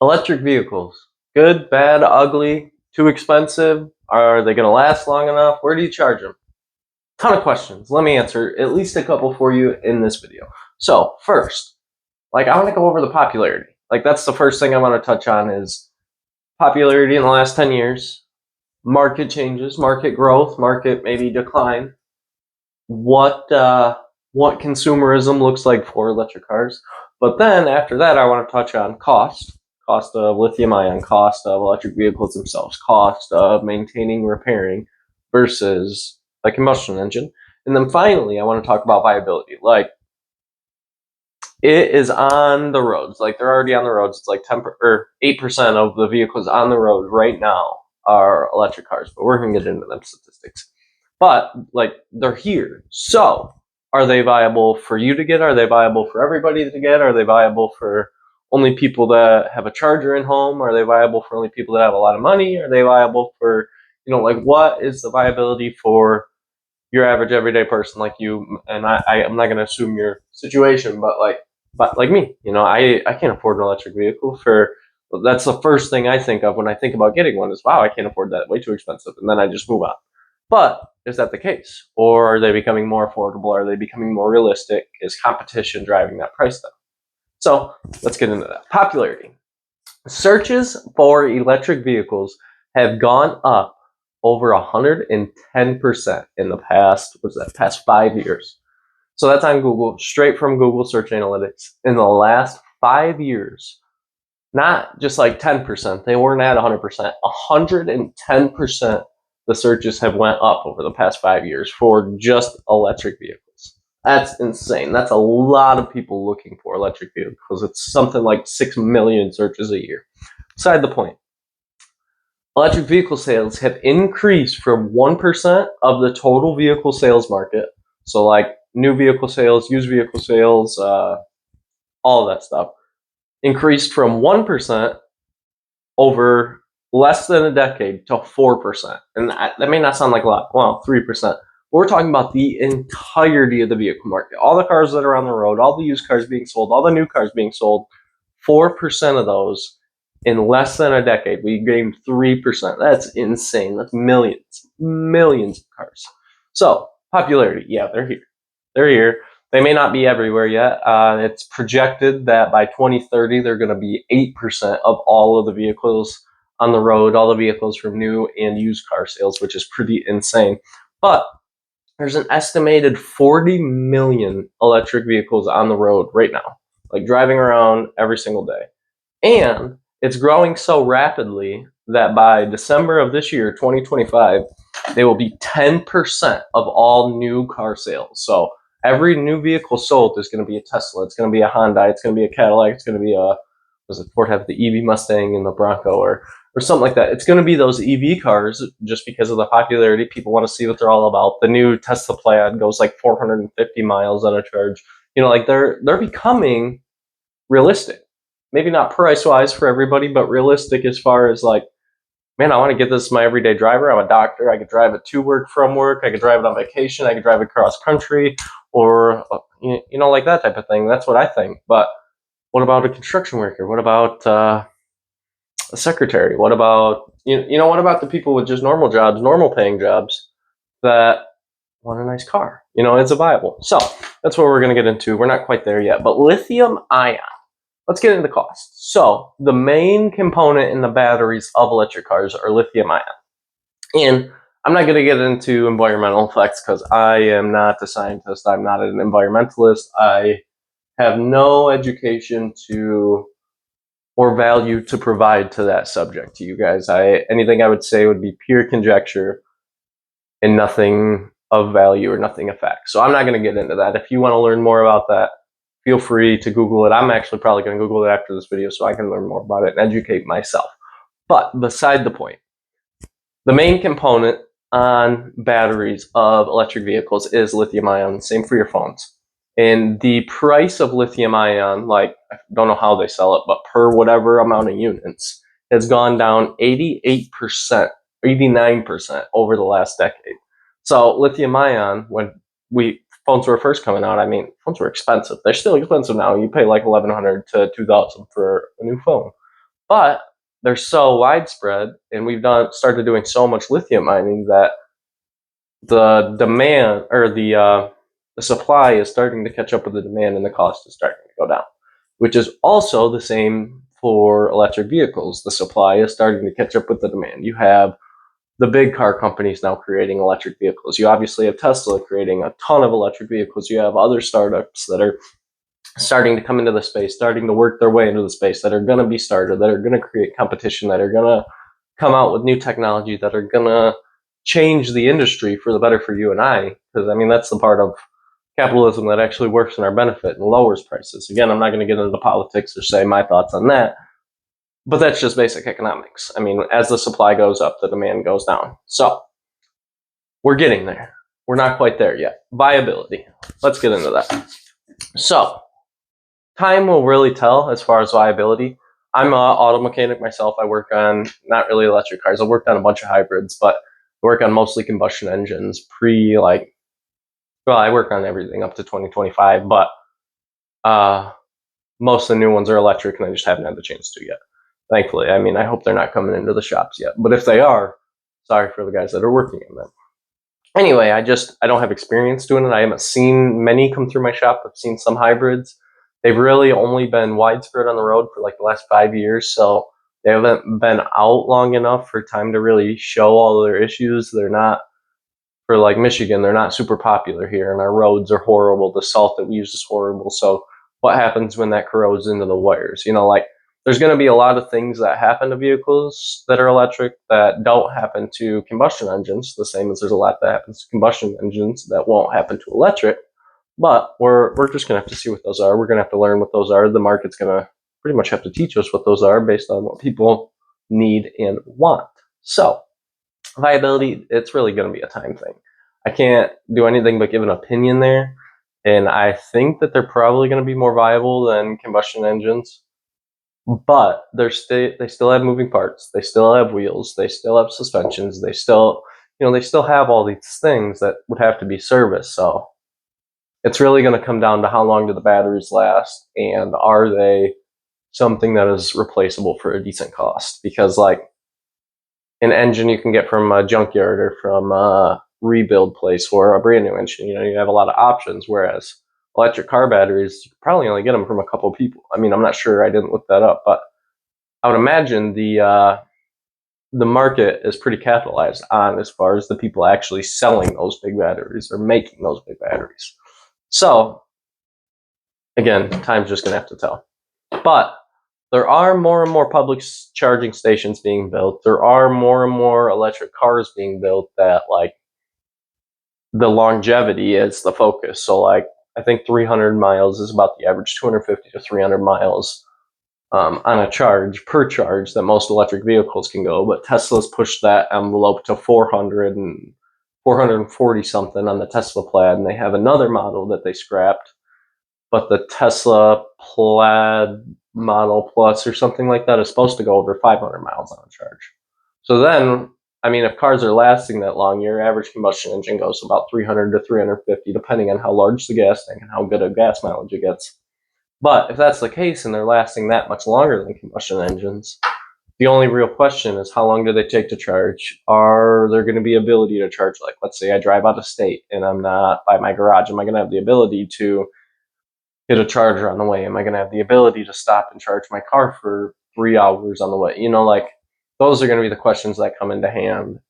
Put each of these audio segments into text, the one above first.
Electric vehicles. Good, bad, ugly, too expensive? Are they going to last long enough? Where do you charge them? Ton of questions. Let me answer at least a couple for you in this video. So, first, I want to go over the popularity. That's the first thing I want to touch on is popularity in the last 10 years, market changes, market growth, market maybe decline, what consumerism looks like for electric cars. But then after that, I want to touch on cost of lithium ion, cost of electric vehicles themselves, cost of maintaining, repairing versus a combustion engine. And then finally, I want to talk about viability. It is on the roads. They're already on the roads. It's 10 or 8% of the vehicles on the road right now are electric cars, but we're going to get into them statistics. But they're here. So are they viable for you to get? Are they viable for everybody to get? Are they viable for only people that have a charger in home? Are they viable for only people that have a lot of money? Are they viable for, what is the viability for your average everyday person like you? And I'm not going to assume your situation, but like me, I can't afford an electric vehicle that's the first thing I think of when I think about getting one is, wow, I can't afford that, way too expensive. And then I just move on. But is that the case? Or are they becoming more affordable? Are they becoming more realistic? Is competition driving that price down? So let's get into that. Popularity. Searches for electric vehicles have gone up over 110% in the past 5 years. So that's on Google, straight from Google Search Analytics. In the last 5 years, not just 10%, they weren't at 100%, 110% the searches have went up over the past 5 years for just electric vehicles. That's insane. That's a lot of people looking for electric vehicles. It's something like 6 million searches a year. Beside the point, electric vehicle sales have increased from 1% of the total vehicle sales market. So new vehicle sales, used vehicle sales, all of that stuff, increased from 1% over less than a decade to 4%. And that may not sound like a lot. Well, 3%. We're talking about the entirety of the vehicle market. All the cars that are on the road, all the used cars being sold, all the new cars being sold, 4% of those in less than a decade. We gained 3%. That's insane. That's millions of cars. So, popularity, yeah, they're here. They're here. They may not be everywhere yet. It's projected that by 2030, they're going to be 8% of all of the vehicles on the road, all the vehicles from new and used car sales, which is pretty insane. But there's an estimated 40 million electric vehicles on the road right now, driving around every single day. And it's growing so rapidly that by December of this year, 2025, they will be 10% of all new car sales. So every new vehicle sold is going to be a Tesla, it's going to be a Honda, it's going to be a Cadillac, it's going to be Ford have the EV Mustang and the Bronco or something like that. It's going to be those EV cars just because of the popularity. People want to see what they're all about. The new Tesla Plaid goes 450 miles on a charge. They're becoming realistic. Maybe not price wise for everybody, but realistic as far as man, I want to get this my everyday driver. I'm a doctor. I could drive it to work, from work. I could drive it on vacation. I could drive it cross country or, that type of thing. That's what I think. But what about a construction worker? What about a secretary? What about, what about the people with just normal jobs, normal paying jobs that want a nice car? It's a viable. So that's what we're going to get into. We're not quite there yet, but lithium ion. Let's get into cost. So the main component in the batteries of electric cars are lithium ion. And I'm not going to get into environmental effects because I am not a scientist. I'm not an environmentalist. I have no education or value to provide to that subject to you guys. Anything I would say would be pure conjecture and nothing of value or nothing of fact. So I'm not going to get into that. If you want to learn more about that, feel free to Google it. I'm actually probably going to Google it after this video so I can learn more about it and educate myself. But beside the point, the main component on batteries of electric vehicles is lithium ion. Same for your phones. And the price of lithium ion, I don't know how they sell it, but per whatever amount of units, has gone down 88%, 89% over the last decade. So lithium ion, when phones were first coming out, phones were expensive. They're still expensive now. You pay $1,100 to $2,000 for a new phone. But they're so widespread, and we've started doing so much lithium mining that the demand or the supply is starting to catch up with the demand, and the cost is starting to go down. Which is also the same for electric vehicles. The supply is starting to catch up with the demand. You have the big car companies now creating electric vehicles. You obviously have Tesla creating a ton of electric vehicles. You have other startups that are starting to come into the space, starting to work their way into the space, that are going to be started, that are going to create competition, that are going to come out with new technology, that are going to change the industry for the better for you and I. Because, I mean, that's the part of capitalism that actually works in our benefit and lowers prices. Again, I'm not going to get into politics or say my thoughts on that, but that's just basic economics. I mean, as the supply goes up, the demand goes down. So we're getting there. We're not quite there yet. Viability. Let's get into that. So time will really tell as far as viability. I'm an auto mechanic myself. I work on not really electric cars. I worked on a bunch of hybrids, but I work on mostly combustion engines I work on everything up to 2025, but most of the new ones are electric, and I just haven't had the chance to yet. Thankfully. I mean, I hope they're not coming into the shops yet, but if they are, sorry for the guys that are working in them. Anyway, I don't have experience doing it. I haven't seen many come through my shop. I've seen some hybrids. They've really only been widespread on the road for like the last 5 years, so they haven't been out long enough for time to really show all their issues. They're not, for like Michigan, they're not super popular here, and our roads are horrible. The salt that we use is horrible. So what happens when that corrodes into the wires? Like there's going to be a lot of things that happen to vehicles that are electric that don't happen to combustion engines, the same as there's a lot that happens to combustion engines that won't happen to electric. But we're just going to have to see what those are. We're going to have to learn what those are. The market's going to pretty much have to teach us what those are based on what people need and want. So viability, it's really going to be a time thing. I can't do anything but give an opinion there, and I think that they're probably going to be more viable than combustion engines, but they still have moving parts, they still have wheels, they still have suspensions, they still have all these things that would have to be serviced. So it's really going to come down to how long do the batteries last, and are they something that is replaceable for a decent cost? Because like an engine you can get from a junkyard or from a rebuild place, or a brand new engine, you have a lot of options. Whereas electric car batteries, you probably only get them from a couple people. I mean, I'm not sure, I didn't look that up, but I would imagine the market is pretty capitalized on as far as the people actually selling those big batteries or making those big batteries. So again, time's just gonna have to tell. But there are more and more public charging stations being built. There are more and more electric cars being built that like the longevity is the focus. So like I think 300 miles is about the average, 250 to 300 miles on a charge per charge that most electric vehicles can go. But Tesla's pushed that envelope to 400 and 440 something on the Tesla Plaid, and they have another model that they scrapped. But the Tesla Plaid Model Plus or something like that is supposed to go over 500 miles on a charge. So then, I mean, if cars are lasting that long, your average combustion engine goes about 300 to 350, depending on how large the gas tank and how good a gas mileage it gets. But if that's the case and they're lasting that much longer than combustion engines, the only real question is how long do they take to charge? Are there going to be ability to charge? Like, let's say I drive out of state and I'm not by my garage. Am I going to have the ability to hit a charger on the way? Am I going to have the ability to stop and charge my car for 3 hours on the way? Like those are going to be the questions that come into hand.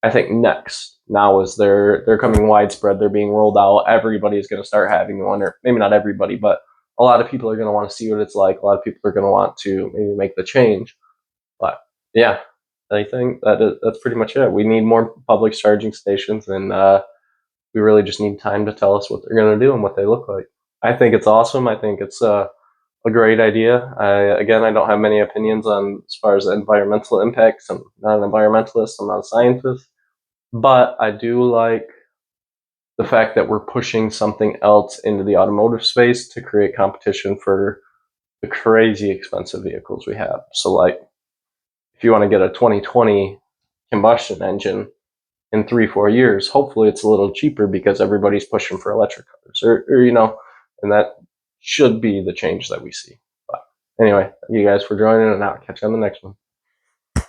I think next now is they're coming widespread. They're being rolled out. Everybody's going to start having one, or maybe not everybody, but a lot of people are going to want to see what it's like. A lot of people are going to want to maybe make the change. But yeah, I think that's pretty much it. We need more public charging stations, and we really just need time to tell us what they're going to do and what they look like. I think it's awesome. I think it's a great idea. I don't have many opinions on as far as environmental impacts. I'm not an environmentalist. I'm not a scientist. But I do like the fact that we're pushing something else into the automotive space to create competition for the crazy expensive vehicles we have. So like, if you want to get a 2020 combustion engine in 3-4 years, hopefully it's a little cheaper because everybody's pushing for electric cars, or and that should be the change that we see. But Anyway, thank you guys for joining, and I'll catch you on the next one.